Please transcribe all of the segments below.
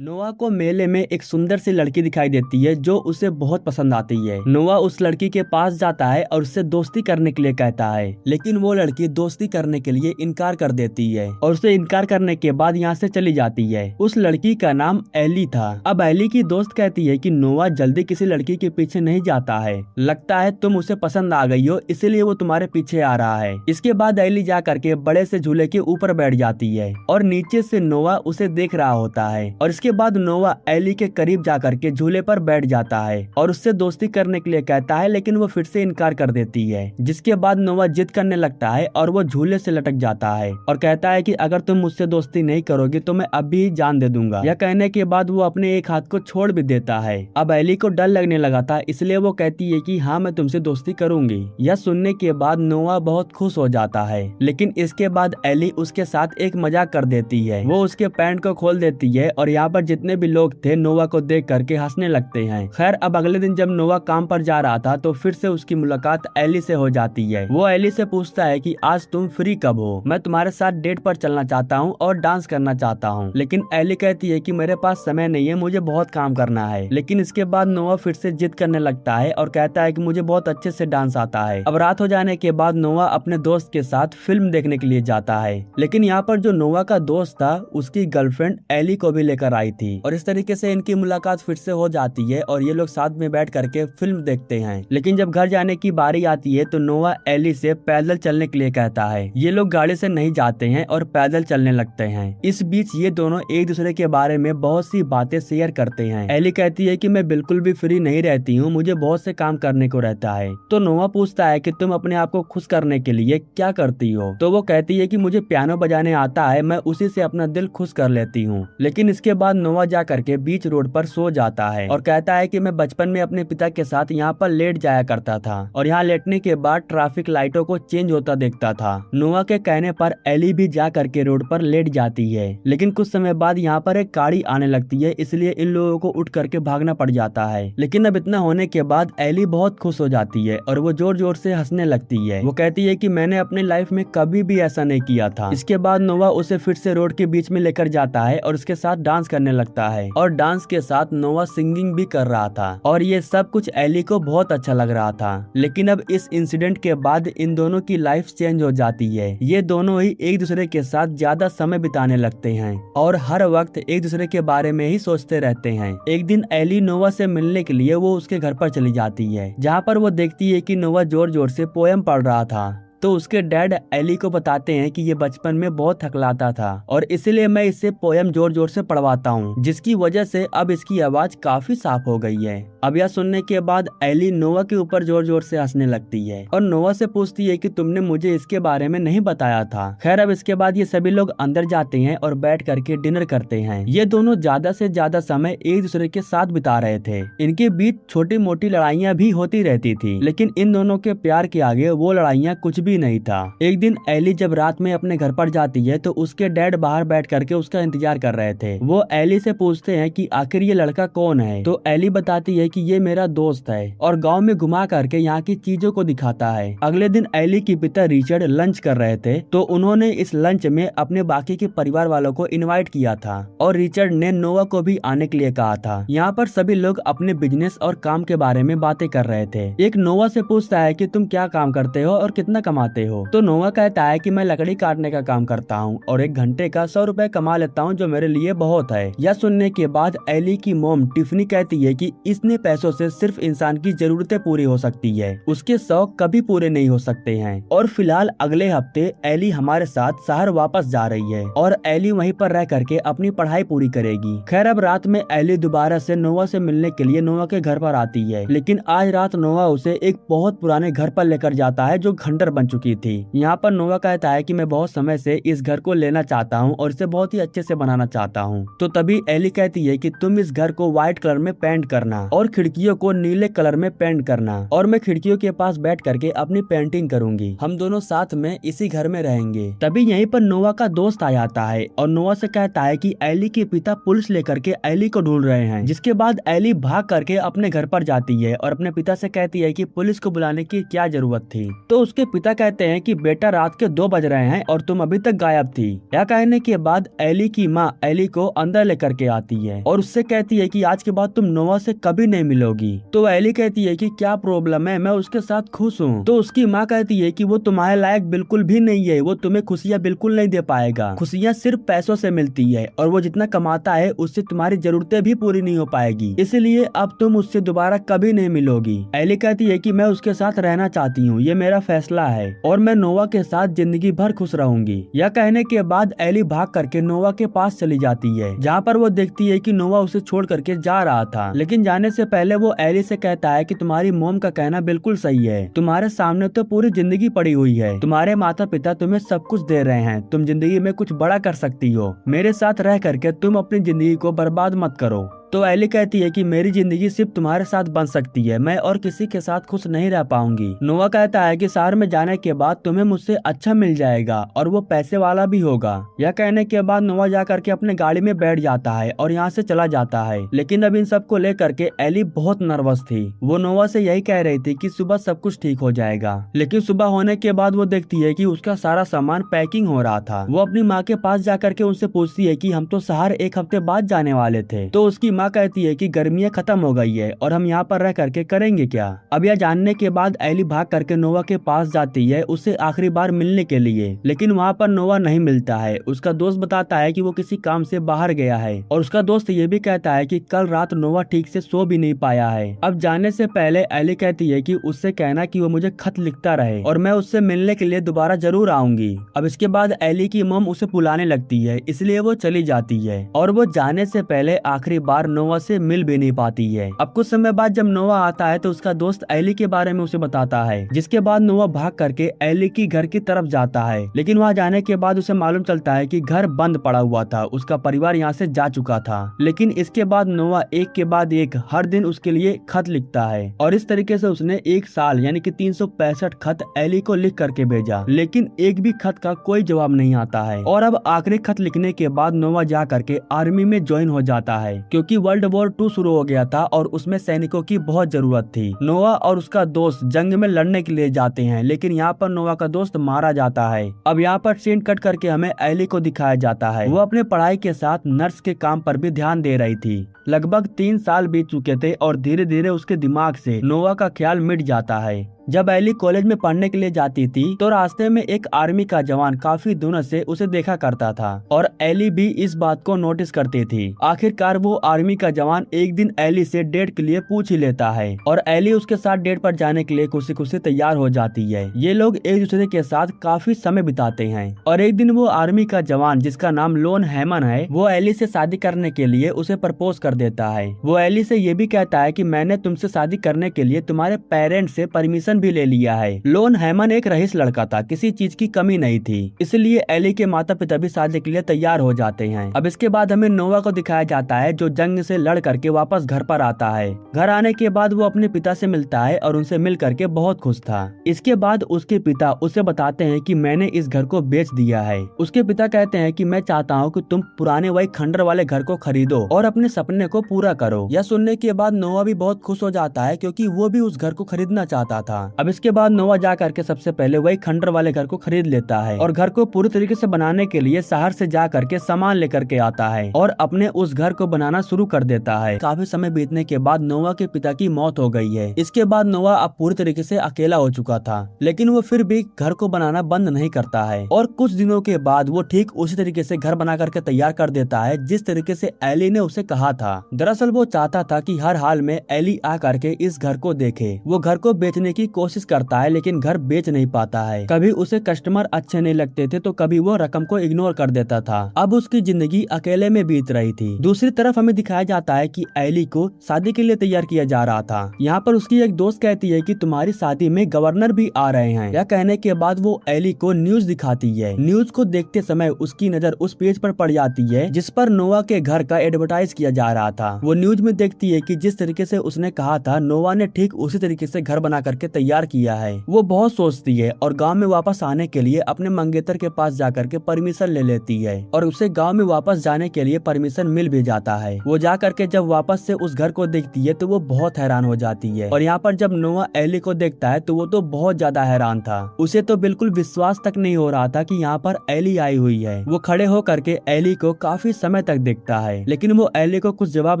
नोआ को मेले में एक सुंदर सी लड़की दिखाई देती है जो उसे बहुत पसंद आती है। नोआ उस लड़की के पास जाता है और उससे दोस्ती करने के लिए कहता है, लेकिन वो लड़की दोस्ती करने के लिए इनकार कर देती है और उसे इनकार करने के बाद यहाँ से चली जाती है। उस लड़की का नाम एली था। अब एली की दोस्त कहती है कि नोआ जल्दी किसी लड़की के पीछे नहीं जाता है, लगता है तुम उसे पसंद आ गई हो इसीलिए वो तुम्हारे पीछे आ रहा है। इसके बाद एली जा करके बड़े से झूले के ऊपर बैठ जाती है और नीचे से नोआ उसे देख रहा होता है और इसके बाद नोआ एली के करीब जाकर के झूले पर बैठ जाता है और उससे दोस्ती करने के लिए कहता है, लेकिन वो फिर से इनकार कर देती है। जिसके बाद नोआ जिद करने लगता है और वो झूले से लटक जाता है और कहता है कि अगर तुम मुझसे दोस्ती नहीं करोगे तो मैं अभी ही जान दे दूंगा। यह कहने के बाद वो अपने एक हाथ को छोड़ भी देता है। अब एली को डर लगने लगा था, इसलिए वो कहती है कि हाँ मैं तुमसे दोस्ती करूंगी। यह सुनने के बाद नोआ बहुत खुश हो जाता है, लेकिन इसके बाद एली उसके साथ एक मजाक कर देती है। वो उसके पैंट को खोल देती है और यहाँ पर जितने भी लोग थे नोआ को देख करके हंसने लगते हैं। खैर अब अगले दिन जब नोआ काम पर जा रहा था तो फिर से उसकी मुलाकात एली से हो जाती है। वो एली से पूछता है कि आज तुम फ्री कब हो, मैं तुम्हारे साथ डेट पर चलना चाहता हूँ और डांस करना चाहता हूँ। लेकिन एली कहती है कि मेरे पास समय नहीं है, मुझे बहुत काम करना है। लेकिन इसके बाद नोआ फिर से जिद करने लगता है और कहता है कि मुझे बहुत अच्छे से डांस आता है। अब रात हो जाने के बाद नोआ अपने दोस्त के साथ फिल्म देखने के लिए जाता है, लेकिन यहाँ पर जो नोआ का दोस्त था उसकी गर्लफ्रेंड एली को भी लेकर आई थी और इस तरीके से इनकी मुलाकात फिर से हो जाती है और ये लोग साथ में बैठ करके फिल्म देखते हैं। लेकिन जब घर जाने की बारी आती है तो नोआ एली से पैदल चलने के लिए कहता है। ये लोग गाड़ी से नहीं जाते हैं और पैदल चलने लगते हैं। इस बीच ये दोनों एक दूसरे के बारे में बहुत सी बातें शेयर करते हैं। एली कहती है कि मैं बिल्कुल भी फ्री नहीं रहती हूँ, मुझे बहुत से काम करने को रहता है। तो नोआ पूछता है कि तुम अपने आप को खुश करने के लिए क्या करती हो। तो वो कहती है कि मुझे पियानो बजाने आता है, मैं उसी से अपना दिल खुश कर लेती हूँ। लेकिन इसके बाद नोआ जा करके बीच रोड पर सो जाता है और कहता है कि मैं बचपन में अपने पिता के साथ यहाँ पर लेट जाया करता था और यहाँ लेटने के बाद ट्रैफिक लाइटों को चेंज होता देखता था। नोआ के कहने पर एली भी जा करके रोड पर लेट जाती है, लेकिन कुछ समय बाद यहाँ पर एक गाड़ी आने लगती है, इसलिए इन लोगों को उठ करके भागना पड़ जाता है। लेकिन अब इतना होने के बाद एली बहुत खुश हो जाती है और वो जोर जोर से हंसने लगती है। वो कहती है कि मैंने अपनी लाइफ में कभी भी ऐसा नहीं किया था। इसके बाद नोआ उसे फिर से रोड के बीच में लेकर जाता है और उसके साथ डांस करने लगता है और डांस के साथ नोआ सिंगिंग भी कर रहा था और ये सब कुछ एली को बहुत अच्छा लग रहा था। लेकिन अब इस इंसिडेंट के बाद इन दोनों की लाइफ चेंज हो जाती है। ये दोनों ही एक दूसरे के साथ ज्यादा समय बिताने लगते हैं और हर वक्त एक दूसरे के बारे में ही सोचते रहते हैं। एक दिन एली नोआ से मिलने के लिए वो उसके घर पर चली जाती है, जहाँ पर वो देखती है कि नोआ जोर जोर से पोयम पढ़ रहा था। तो उसके डैड एली को बताते हैं कि ये बचपन में बहुत थकलाता था और इसीलिए मैं इससे पोयम जोर जोर से पढ़वाता हूँ, जिसकी वजह से अब इसकी आवाज काफी साफ हो गई है। अब यह सुनने के बाद एली नोआ के ऊपर जोर जोर से हंसने लगती है और नोआ से पूछती है कि तुमने मुझे इसके बारे में नहीं बताया था। खैर अब इसके बाद ये सभी लोग अंदर जाते हैं और बैठ करके डिनर करते हैं। ये दोनों ज्यादा से ज्यादा समय एक दूसरे के साथ बिता रहे थे। इनके बीच छोटी मोटी लड़ाइयाँ भी होती रहती थी, लेकिन इन दोनों के प्यार के आगे वो लड़ाइयाँ कुछ भी नहीं था। एक दिन एली जब रात में अपने घर पर जाती है तो उसके डैड बाहर बैठ करके उसका इंतजार कर रहे थे। वो एली से पूछते हैं कि आखिर ये लड़का कौन है। तो एली बताती है कि ये मेरा दोस्त है और गांव में घुमा करके यहाँ की चीजों को दिखाता है। अगले दिन एली के पिता रिचर्ड लंच कर रहे थे, तो उन्होंने इस लंच में अपने बाकी के परिवार वालों को इनवाइट किया था और रिचर्ड ने नोआ को भी आने के लिए कहा था। यहाँ पर सभी लोग अपने बिजनेस और काम के बारे में बातें कर रहे थे। एक नोआ से पूछता है कि तुम क्या काम करते हो और कितना कमाते हो। तो नोआ कहता है कि मैं लकड़ी काटने का काम करता हूँ और एक घंटे का 100 रुपए कमा लेता हूँ, जो मेरे लिए बहुत है। यह सुनने के बाद एली की मॉम टिफनी कहती है कि इतने पैसों से सिर्फ इंसान की जरूरतें पूरी हो सकती है, उसके शौक कभी पूरे नहीं हो सकते हैं। और फिलहाल अगले हफ्ते एली हमारे साथ शहर वापस जा रही है और एली वहीं पर रह करके अपनी पढ़ाई पूरी करेगी। खैर अब रात में एली दोबारा से नोआ से मिलने के लिए नोआ के घर पर आती है, लेकिन आज रात नोआ उसे एक बहुत पुराने घर पर लेकर जाता है जो खंडर बन चुकी थी। यहाँ पर नोआ कहता है कि मैं बहुत समय से इस घर को लेना चाहता हूँ और इसे बहुत ही अच्छे से बनाना चाहता हूँ। तो तभी एली कहती है कि तुम इस घर को व्हाइट कलर में पेंट करना और खिड़कियों को नीले कलर में पेंट करना और मैं खिड़कियों के पास बैठ करके अपनी पेंटिंग करूंगी। हम दोनों साथ में इसी घर में रहेंगे। तभी यहीं पर नोआ का दोस्त आ जाता है और नोआ से कहता है कि एली के पिता पुलिस लेकर के एली को ढूंढ रहे हैं। जिसके बाद एली भाग करके अपने घर पर जाती है और अपने पिता से कहती है कि पुलिस को बुलाने की क्या जरूरत थी। तो उसके पिता कहते हैं कि बेटा रात के 2 बज रहे हैं और तुम अभी तक गायब थी। यह कहने के बाद एली की माँ एली को अंदर लेकर के आती है और उससे कहती है कि आज के बाद तुम नोवा से कभी नहीं मिलोगी। तो एली कहती है कि क्या प्रॉब्लम है, मैं उसके साथ खुश हूँ। तो उसकी माँ कहती है कि वो तुम्हारे लायक बिल्कुल भी नहीं है, वो तुम्हें खुशियाँ बिल्कुल नहीं दे पाएगा। खुशियाँ सिर्फ पैसों से मिलती है और वो जितना कमाता है उससे तुम्हारी जरूरतें भी पूरी नहीं हो पाएगी, इसलिए अब तुम उससे दोबारा कभी नहीं मिलोगी। एली कहती है कि मैं उसके साथ रहना चाहती हूँ, ये मेरा फैसला है और मैं नोवा के साथ जिंदगी भर खुश रहूंगी। यह कहने के बाद एली भाग करके नोवा के पास चली जाती है, जहाँ पर वो देखती है कि नोवा उसे छोड़ करके जा रहा था। लेकिन जाने से पहले वो एली से कहता है कि तुम्हारी मोम का कहना बिल्कुल सही है, तुम्हारे सामने तो पूरी जिंदगी पड़ी हुई है, तुम्हारे माता पिता तुम्हें सब कुछ दे रहे हैं, तुम जिंदगी में कुछ बड़ा कर सकती हो, मेरे साथ रह करके तुम अपनी जिंदगी को बर्बाद मत करो। तो एली कहती है कि मेरी जिंदगी सिर्फ तुम्हारे साथ बन सकती है, मैं और किसी के साथ खुश नहीं रह पाऊंगी। नोवा कहता है कि शहर में जाने के बाद तुम्हें मुझसे अच्छा मिल जाएगा और वो पैसे वाला भी होगा। यह कहने के बाद नोवा जा करके अपने गाड़ी में बैठ जाता है और यहाँ से चला जाता है। लेकिन अब इन सबको लेकर के एली बहुत नर्वस थी। वो नोवा से यही कह रही थी कि सुबह सब कुछ ठीक हो जाएगा, लेकिन सुबह होने के बाद वो देखती है कि उसका सारा सामान पैकिंग हो रहा था। वो अपनी माँ के पास जा करके उनसे पूछती है कि हम तो शहर 1 हफ्ते बाद जाने वाले थे। तो उसकी माँ कहती है कि गर्मियाँ खत्म हो गई है और हम यहाँ पर रह करके करेंगे क्या। अब यह जानने के बाद एली भाग करके नोवा के पास जाती है उससे आखिरी बार मिलने के लिए, लेकिन वहाँ पर नोवा नहीं मिलता है। उसका दोस्त बताता है कि वो किसी काम से बाहर गया है और उसका दोस्त ये भी कहता है कि कल रात नोवा ठीक से सो भी नहीं पाया है। अब जाने से पहले एली कहती है कि उससे कहना कि वो मुझे खत लिखता रहे और मैं उससे मिलने के लिए दोबारा जरूर आऊंगी। अब इसके बाद एली की मॉम उसे बुलाने लगती है, इसलिए वो चली जाती है और वो जाने से पहले आखिरी बार नोवा से मिल भी नहीं पाती है। अब कुछ समय बाद जब नोवा आता है तो उसका दोस्त एली के बारे में उसे बताता है, जिसके बाद नोवा भाग करके एली की घर की तरफ जाता है। लेकिन वहाँ जाने के बाद उसे मालूम चलता है कि घर बंद पड़ा हुआ था, उसका परिवार यहाँ से जा चुका था। लेकिन इसके बाद नोवा एक के बाद एक हर दिन उसके लिए खत लिखता है और इस तरीके से उसने 1 साल यानी कि 365 खत एली को लिख करके भेजा, लेकिन एक भी खत का कोई जवाब नहीं आता है। और अब आखिरी खत लिखने के बाद नोवा जा करके आर्मी में ज्वाइन हो जाता है, क्योंकि वर्ल्ड वॉर 2 शुरू हो गया था और उसमें सैनिकों की बहुत जरूरत थी। नोवा और उसका दोस्त जंग में लड़ने के लिए जाते हैं, लेकिन यहाँ पर नोवा का दोस्त मारा जाता है। अब यहाँ पर सीन कट करके हमें एली को दिखाया जाता है। वो अपने पढ़ाई के साथ नर्स के काम पर भी ध्यान दे रही थी। लगभग 3 साल बीत चुके थे और धीरे धीरे उसके दिमाग से नोवा का ख्याल मिट जाता है। जब एली कॉलेज में पढ़ने के लिए जाती थी तो रास्ते में एक आर्मी का जवान काफी दिनों से उसे देखा करता था और एली भी इस बात को नोटिस करती थी। आखिरकार वो आर्मी का जवान एक दिन एली से डेट के लिए पूछ ही लेता है और एली उसके साथ डेट पर जाने के लिए खुशी खुशी तैयार हो जाती है। ये लोग एक दूसरे के साथ काफी समय बिताते हैं और एक दिन वो आर्मी का जवान, जिसका नाम लोन हैमन है, वो एली से शादी करने के लिए उसे प्रपोज कर देता है। वो एली से ये भी कहता है कि मैंने तुमसे शादी करने के लिए तुम्हारे पेरेंट्स से परमिशन भी ले लिया है। लोन हैमन एक रईस लड़का था, किसी चीज की कमी नहीं थी, इसलिए एली के माता पिता भी शादी के लिए तैयार हो जाते हैं। अब इसके बाद हमें नोवा को दिखाया जाता है जो जंग से लड़ करके वापस घर पर आता है। घर आने के बाद वो अपने पिता से मिलता है और उनसे मिल करके बहुत खुश था। इसके बाद उसके पिता उसे बताते हैं कि मैंने इस घर को बेच दिया है। उसके पिता कहते हैं कि मैं चाहता हूँ कि तुम पुराने वही खंडर वाले घर को खरीदो और अपने सपने को पूरा करो। यह सुनने के बाद नोवा भी बहुत खुश हो जाता है, क्योंकि वो भी उस घर को खरीदना चाहता था। अब इसके बाद नोवा जा करके सबसे पहले वही खंडर वाले घर को खरीद लेता है और घर को पूरी तरीके से बनाने के लिए शहर से जा करके सामान लेकर के आता है और अपने उस घर को बनाना शुरू कर देता है। काफी समय बीतने के बाद नोवा के पिता की मौत हो गई है। इसके बाद नोवा अब पूरी तरीके से अकेला हो चुका था, लेकिन वो फिर भी घर को बनाना बंद नहीं करता है और कुछ दिनों के बाद वो ठीक उसी तरीके से घर बना करके तैयार कर देता है जिस तरीके से एली ने उसे कहा था। दरअसल वो चाहता था कि हर हाल में एली आ करके इस घर को देखे। वो घर को बेचने की कोशिश करता है, लेकिन घर बेच नहीं पाता है। कभी उसे कस्टमर अच्छे नहीं लगते थे तो कभी वो रकम को इग्नोर कर देता था। अब उसकी जिंदगी अकेले में बीत रही थी। दूसरी तरफ हमें दिखाया जाता है कि एली को शादी के लिए तैयार किया जा रहा था। यहाँ पर उसकी एक दोस्त कहती है कि तुम्हारी शादी में गवर्नर भी आ रहे हैं। यह कहने के बाद वो एली को न्यूज दिखाती है। न्यूज को देखते समय उसकी नजर उस पेज पर पड़ जाती है जिस पर नोवा के घर का एडवर्टाइज किया जा रहा था। वो न्यूज में देखती है कि जिस तरीके से उसने कहा था नोवा ने ठीक उसी तरीके से घर बना करके तैयार किया है। वो बहुत सोचती है और गांव में वापस आने के लिए अपने मंगेतर के पास जाकर के परमिशन ले लेती है और उसे गांव में वापस जाने के लिए परमिशन मिल भी जाता है। वो जा करके जब वापस से उस घर को देखती है तो वो बहुत हैरान हो जाती है और यहाँ पर जब नोआ एली को देखता है तो वो तो बहुत ज्यादा हैरान था। उसे तो बिल्कुल विश्वास तक नहीं हो रहा था कि यहाँ पर एली आई हुई है। वो खड़े होकर के एली को काफी समय तक देखता है, लेकिन वो एली को कुछ जवाब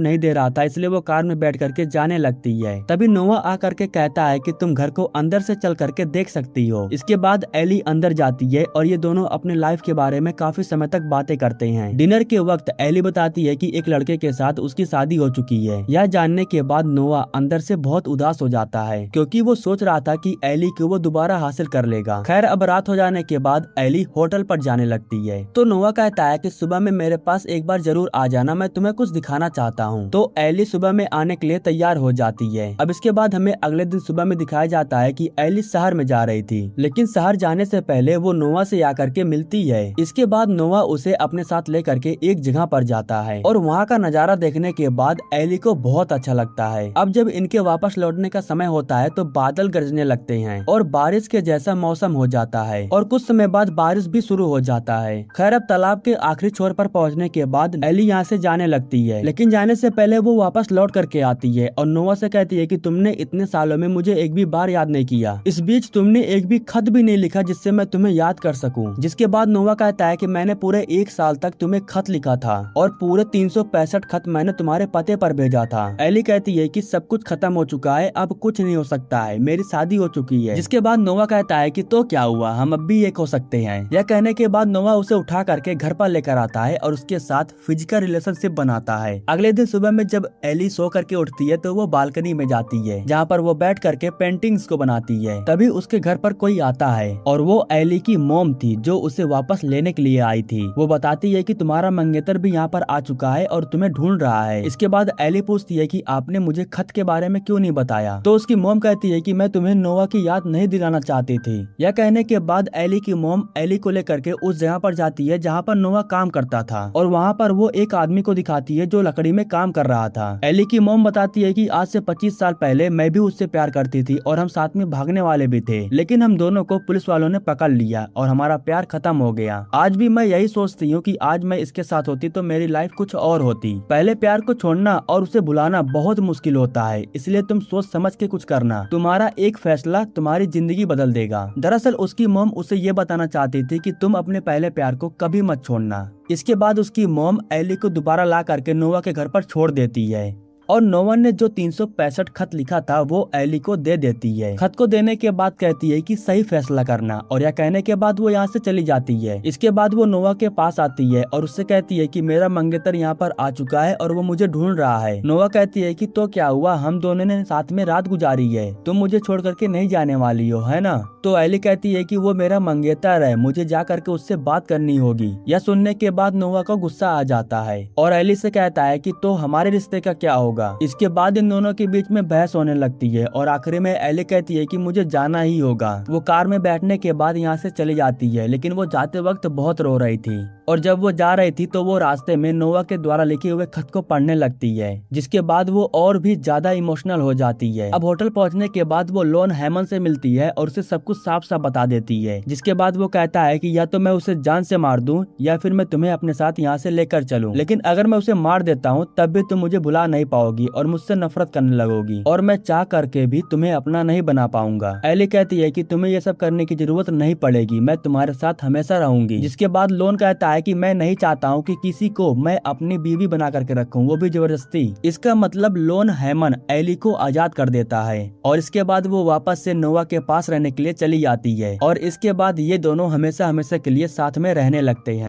नहीं दे रहा था, इसलिए वो कार में बैठ करके जाने लगती है। तभी नोआ आकर के कहता है कि तुम घर को अंदर से चल करके देख सकती हो। इसके बाद एली अंदर जाती है और ये दोनों अपने लाइफ के बारे में काफी समय तक बातें करते हैं। डिनर के वक्त एली बताती है कि एक लड़के के साथ उसकी शादी हो चुकी है। यह जानने के बाद नोआ अंदर से बहुत उदास हो जाता है, क्योंकि वो सोच रहा था कि एली को वो दोबारा हासिल कर लेगा। खैर, अब रात हो जाने के बाद एली होटल पर जाने लगती है तो नोआ कहता है कि सुबह में मेरे पास एक बार जरूर आ जाना, मैं तुम्हें कुछ दिखाना चाहता हूँ। तो एली सुबह में आने के लिए तैयार हो जाती है। अब इसके बाद हमें अगले दिन सुबह में दिखाया जाता है कि एली शहर में जा रही थी, लेकिन शहर जाने से पहले वो नोआ से आकर के मिलती है। इसके बाद नोआ उसे अपने साथ लेकर के एक जगह पर जाता है और वहाँ का नजारा देखने के बाद एली को बहुत अच्छा लगता है। अब जब इनके वापस लौटने का समय होता है तो बादल गरजने लगते हैं और बारिश के जैसा मौसम हो जाता है और कुछ समय बाद बारिश भी शुरू हो जाता है। खैर, अब तालाब के आखिरी छोर पर पहुँचने के बाद एली यहाँ से जाने लगती है, लेकिन जाने से पहले वो वापस लौट करके आती है और नोआ से कहती है कि तुमने इतने सालों में मुझे एक भी बार याद नहीं किया। इस बीच तुमने एक भी खत भी नहीं लिखा जिससे मैं तुम्हें याद कर सकूं। जिसके बाद नोआ कहता है कि मैंने पूरे 1 साल तक तुम्हें खत लिखा था और पूरे 365 खत मैंने तुम्हारे पते पर भेजा था। एली कहती है कि सब कुछ खत्म हो चुका है, अब कुछ नहीं हो सकता है, मेरी शादी हो चुकी है। जिसके बाद नोआ कहता है कि तो क्या हुआ, हम अब भी एक हो सकते हैं। यह कहने के बाद नोआ उसे उठा करके घर पर लेकर आता है और उसके साथ फिजिकल रिलेशनशिप बनाता है। अगले दिन सुबह में जब एली सो करके उठती है तो वो बालकनी में जाती है, जहाँ पर वो बैठ करके पेंटिंग्स को बनाती है। तभी उसके घर पर कोई आता है और वो एली की मॉम थी जो उसे वापस लेने के लिए आई थी। वो बताती है कि तुम्हारा मंगेतर भी यहाँ पर आ चुका है और तुम्हें ढूंढ रहा है। इसके बाद एली पूछती है कि आपने मुझे खत के बारे में क्यों नहीं बताया। तो उसकी मॉम कहती है कि मैं तुम्हें नोआ की याद नहीं दिलाना चाहती थी। यह कहने के बाद एली की मॉम एली को लेकर के उस जगह पर जाती है जहाँ पर नोआ काम करता था और वहाँ पर वो एक आदमी को दिखाती है जो लकड़ी में काम कर रहा था। एली की मॉम बताती है कि आज से 25 साल पहले मैं भी उससे प्यार करती थी और हम साथ में भागने वाले भी थे, लेकिन हम दोनों को पुलिस वालों ने पकड़ लिया और हमारा प्यार खत्म हो गया। आज भी मैं यही सोचती हूँ कि आज मैं इसके साथ होती तो मेरी लाइफ कुछ और होती। पहले प्यार को छोड़ना और उसे भुलाना बहुत मुश्किल होता है, इसलिए तुम सोच समझ के कुछ करना, तुम्हारा एक फैसला तुम्हारी जिंदगी बदल देगा। दरअसल उसकी मॉम उसे ये बताना चाहती थी कि तुम अपने पहले प्यार को कभी मत छोड़ना। इसके बाद उसकी मॉम एली को दोबारा ला करके नोआ के घर पर छोड़ देती है और नोआ ने जो 365 खत लिखा था वो एली को दे देती है। खत को देने के बाद कहती है कि सही फैसला करना, और यह कहने के बाद वो यहाँ से चली जाती है। इसके बाद वो नोआ के पास आती है और उससे कहती है कि मेरा मंगेतर यहाँ पर आ चुका है और वो मुझे ढूंढ रहा है। नोआ कहती है कि तो क्या हुआ, हम दोनों ने साथ में रात गुजारी है, तुम मुझे छोड़ करके नहीं जाने वाली हो, है ना। तो एली कहती है कि वो मेरा मंगेतर है, मुझे जा करके उससे बात करनी होगी। यह सुनने के बाद नोआ को गुस्सा आ जाता है और एली से कहता है कि तो हमारे रिश्ते का क्या होगा। इसके बाद इन दोनों के बीच में बहस होने लगती है और आखिरी में एली कहती है कि मुझे जाना ही होगा। वो कार में बैठने के बाद यहाँ से चली जाती है, लेकिन वो जाते वक्त बहुत रो रही थी और जब वो जा रही थी तो वो रास्ते में नोआ के द्वारा लिखे हुए खत को पढ़ने लगती है, जिसके बाद वो और भी ज्यादा इमोशनल हो जाती है। अब होटल पहुंचने के बाद वो लोन हेमन से मिलती है और उसे सब कुछ साफ साफ बता देती है, जिसके बाद वो कहता है कि या तो मैं उसे जान से मार दूं या फिर मैं तुम्हें अपने साथ यहाँ से लेकर चलूं, लेकिन अगर मैं उसे मार देता हूँ तब भी तुम मुझे भुला नहीं पाओगी और मुझसे नफरत करने लगोगी और मैं चाह करके भी तुम्हें अपना नहीं बना पाऊंगा। एली कहती है कि तुम्हें ये सब करने की जरूरत नहीं पड़ेगी, मैं तुम्हारे साथ हमेशा रहूंगी। जिसके बाद लोन कहता है कि मैं नहीं चाहता हूँ कि किसी को मैं अपनी बीवी बना करके रखूं, वो भी जबरदस्ती। इसका मतलब लोन हेमन एली को आजाद कर देता है और इसके बाद वो वापस से नोआ के पास रहने के लिए चली जाती है और इसके बाद ये दोनों हमेशा हमेशा के लिए साथ में रहने लगते हैं।